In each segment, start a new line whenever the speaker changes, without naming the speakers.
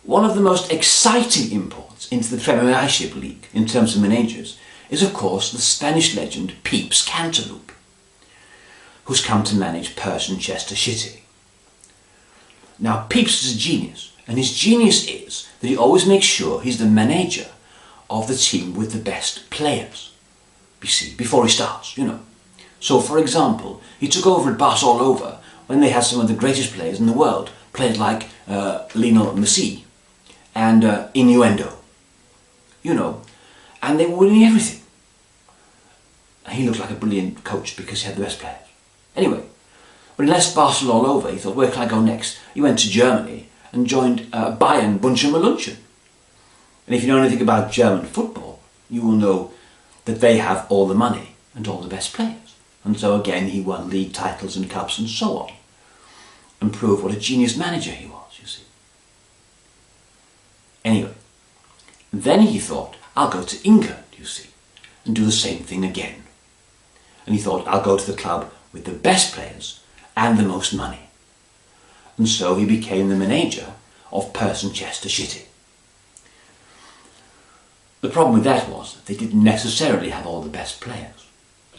One of the most exciting imports into the Premiership League in terms of managers is of course the Spanish legend Peeps Cantaloupe, who's come to manage Persian Chester City. Now Peeps is a genius, and his genius is that he always makes sure he's the manager of the team with the best players, you see, before he starts, you know. So for example, he took over at Barcelona when they had some of the greatest players in the world, players like Lionel Messi and Innuendo, you know, and they were winning everything. And he looked like a brilliant coach because he had the best players. Anyway, when he left Barcelona, he thought, where can I go next? He went to Germany and joined Bayern Bunchen Malunchen. And if you know anything about German football, you will know that they have all the money and all the best players. And so again, he won league titles and cups and so on, and proved what a genius manager he was, you see. Anyway, then he thought, I'll go to England, you see, and do the same thing again. And he thought, I'll go to the club with the best players and the most money. And so he became the manager of Persian Chester City. The problem with that was that they didn't necessarily have all the best players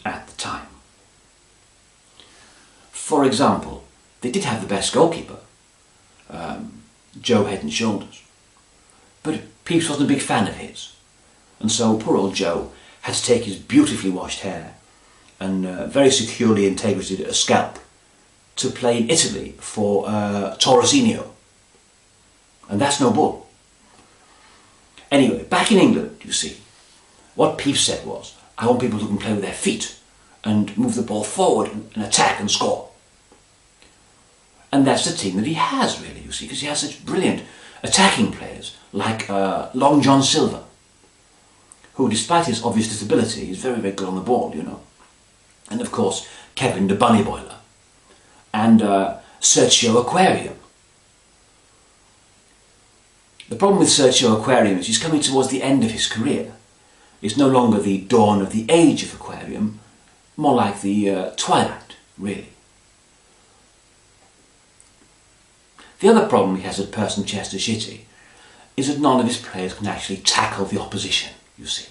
at the time. For example, they did have the best goalkeeper, Joe Head and Shoulders, but Peeps wasn't a big fan of his, and so poor old Joe had to take his beautifully washed hair and very securely integrated a scalp to play in Italy for Torresino, and that's no bull. Anyway, back in England, you see, what Peeps said was, I want people who can play with their feet and move the ball forward and attack and score. And that's the team that he has, really, you see, because he has such brilliant attacking players like Long John Silver, who, despite his obvious disability, is very, very good on the ball, you know. And of course, Kevin the Bunny Boiler, and Sergio Aquarium. The problem with Sergio Aquarium is he's coming towards the end of his career. It's no longer the dawn of the age of Aquarium, more like the twilight, really. The other problem he has at Persian Chester City is that none of his players can actually tackle the opposition, you see.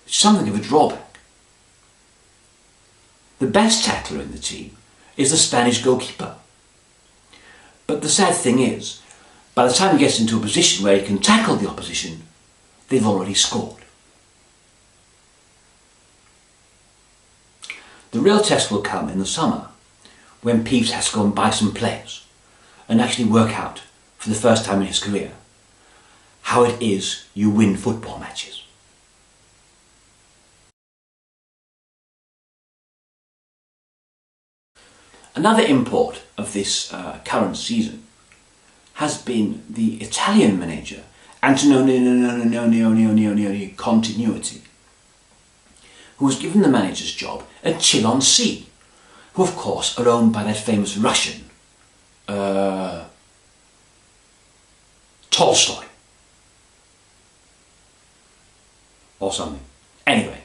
It's something of a drawback. The best tackler in the team is the Spanish goalkeeper. But the sad thing is, by the time he gets into a position where he can tackle the opposition, they've already scored. The real test will come in the summer, when Peeps has to go and buy some players and actually work out, for the first time in his career, how it is you win football matches. Another import of this current season has been the Italian manager, Antonio Continuity, who was given the manager's job at Chillon Sea, who of course are owned by that famous Russian, Tolstoy, or something. Anyway,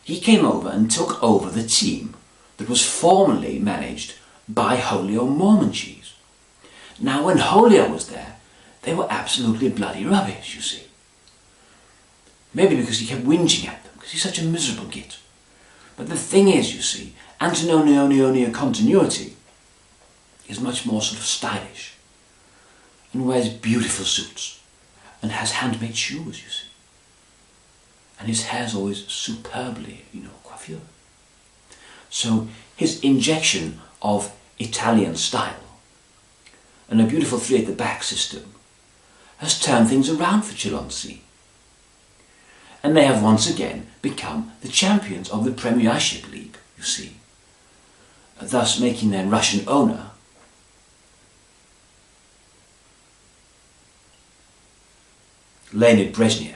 he came over and took over the team that was formerly managed by Holio Mormon Cheese. Now when Holio was there, they were absolutely bloody rubbish, you see. Maybe because he kept whinging at them, because he's such a miserable git. But the thing is, you see, Antonio Continuity is much more sort of stylish, and wears beautiful suits, and has handmade shoes, you see. And his hair's always superbly, you know, coiffure. So his injection of Italian style and a beautiful three at the back system has turned things around for Chillon Sea. And they have once again become the champions of the Premiership League, you see, thus making their Russian owner Leonid Brezhnev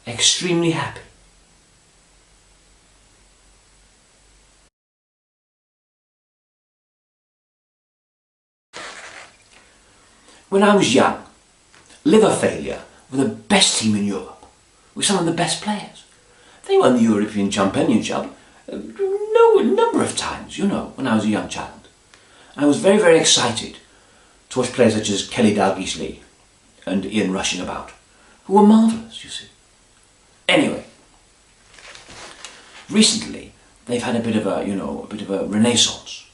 extremely happy. When I was young, Liver Failure were the best team in Europe, with some of the best players. They won the European Championship a number of times, you know, when I was a young child. I was very, very excited to Such players such as Kelly Dalglish and Ian Rushing about, who were marvellous, you see. Anyway, recently they've had a bit of a renaissance,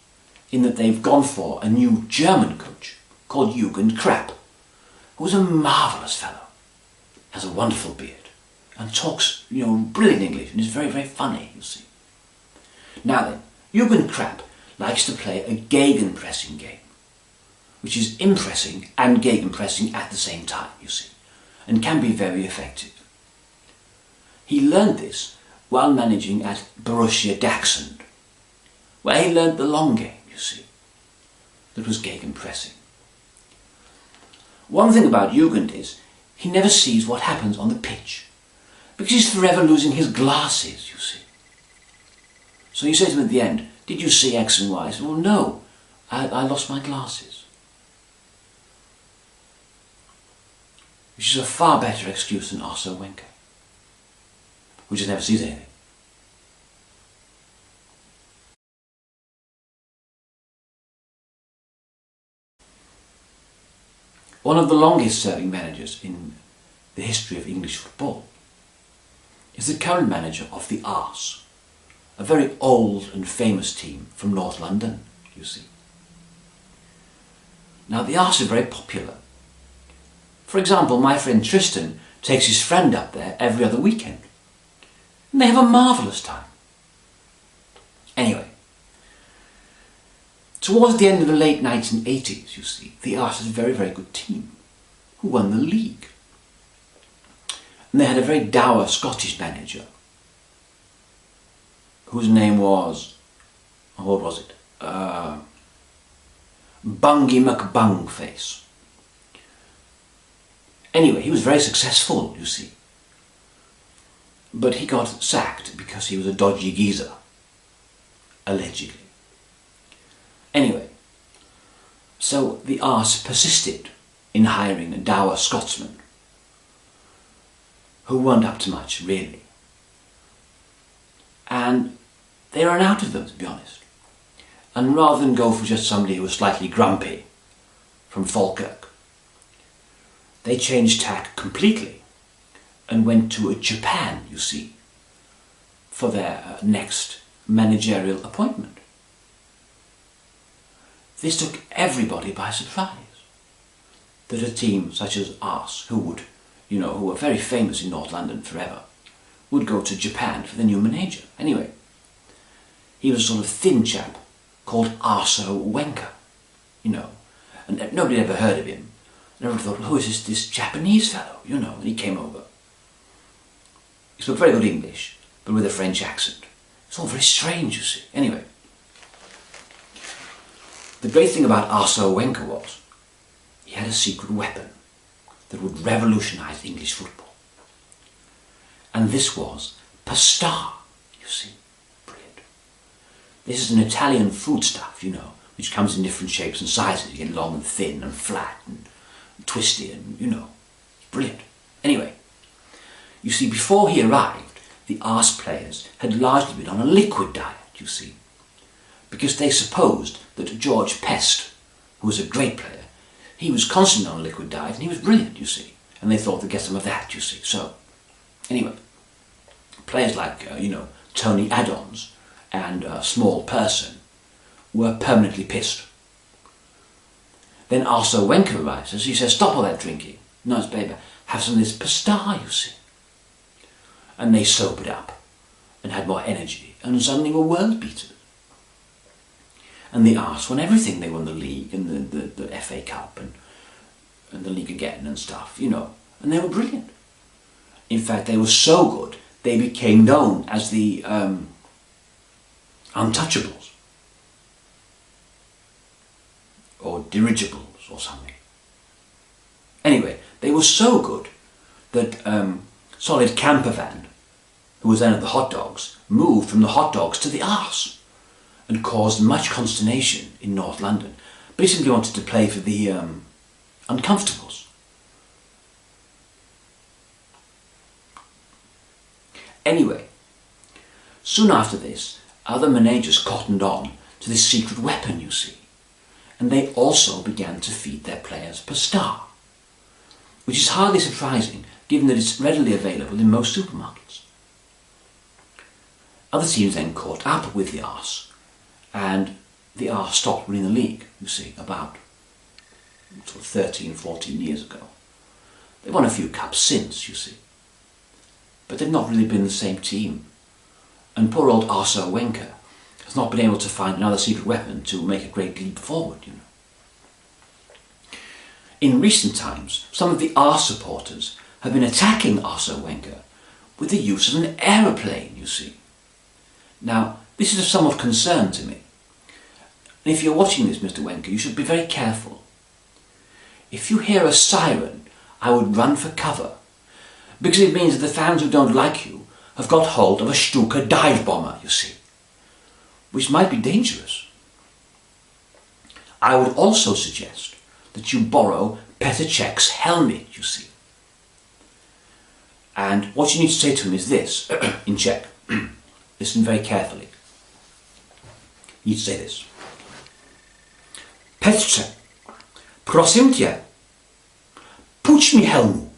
in that they've gone for a new German coach called Hugo who's a marvellous fellow, has a wonderful beard, and talks, brilliant English, and is very, very funny, you see. Now then, Hugo likes to play a gegenpressing game, which is impressing and gegenpressing at the same time, you see, and can be very effective. He learned this while managing at Borussia Dachshund, where he learned the long game, you see, that was gegenpressing. One thing about Jugend is he never sees what happens on the pitch, because he's forever losing his glasses, you see. So you say to him at the end, "Did you see X and Y?" He says, "Well, no, I lost my glasses." Which is a far better excuse than Arsene Wenger, who just never sees anything. One of the longest serving managers in the history of English football is the current manager of the Arse, a very old and famous team from North London, you see. Now the Arse are very popular. For example, my friend Tristan takes his friend up there every other weekend, and they have a marvellous time. Anyway, towards the end of the late 1980s, you see, the Arse is a very, very good team who won the league. And they had a very dour Scottish manager whose name was, what was it? Bungie McBungface. Anyway, he was very successful, you see. But he got sacked because he was a dodgy geezer, allegedly. Anyway, so the Arse persisted in hiring a dour Scotsman who weren't up to much, really. And they ran out of them, to be honest. And rather than go for just somebody who was slightly grumpy from Falkirk, they changed tack completely and went to Japan, you see, for their next managerial appointment. This took everybody by surprise, that a team such as Arse, who were very famous in North London forever, would go to Japan for the new manager. Anyway, he was a sort of thin chap called Arsene Wenger, and nobody had ever heard of him. And everyone thought, well, who is this Japanese fellow, and he came over. He spoke very good English, but with a French accent. It's all very strange, you see. Anyway, the great thing about Arsene Wenger was he had a secret weapon that would revolutionise English football. And this was pasta, you see. Brilliant. This is an Italian foodstuff, which comes in different shapes and sizes. You get long and thin and flat and twisty and, it's brilliant. Anyway, you see, before he arrived, the Arse players had largely been on a liquid diet, you see, because they supposed that George Pest, who was a great player, he was constantly on a liquid diet and he was brilliant, you see, and they thought they'd get some of that, you see. So, anyway, players like, Tony Addons and Small Person were permanently pissed. Then Arsene Wenger arrives, and he says, "Stop all that drinking. Nice baby, have some of this pasta, you see." And they sobered up and had more energy, and suddenly were world beaters. And the Arse won everything. They won the league and the FA Cup and the league again and stuff, and they were brilliant. In fact, they were so good, they became known as the Untouchables, or Dirigibles or something. Anyway, they were so good that Solid Campervan, who was then at the Hot Dogs, moved from the Hot Dogs to the Arse and caused much consternation in North London. But he simply wanted to play for the Uncomfortables. Anyway, soon after this, other managers cottoned on to this secret weapon, you see. and they also began to feed their players per star, which is hardly surprising given that it's readily available in most supermarkets. Other teams then caught up with the Arse, and the Arse stopped winning the league, you see, about 13, 14 years ago. They've won a few cups since, you see, but they've not really been the same team. And poor old Arsene Wenger has not been able to find another secret weapon to make a great leap forward, you know. In recent times, some of the Arse supporters have been attacking Arsene Wenger with the use of an aeroplane, you see. Now, this is of somewhat concern to me. And if you're watching this, Mr. Wenger, you should be very careful. If you hear a siren, I would run for cover, because it means that the fans who don't like you have got hold of a Stuka dive bomber, you see, which might be dangerous. I would also suggest that you borrow Petr Cech's helmet, you see. And what you need to say to him is this, in Czech. Listen very carefully. You need to say this. Petře, prosím tě, půjč mi helmu.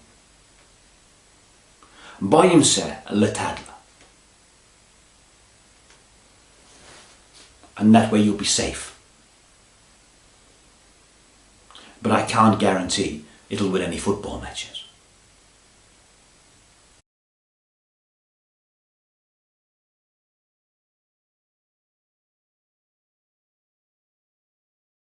Bojím se letadla. And that way you'll be safe. But I can't guarantee it'll win any football matches.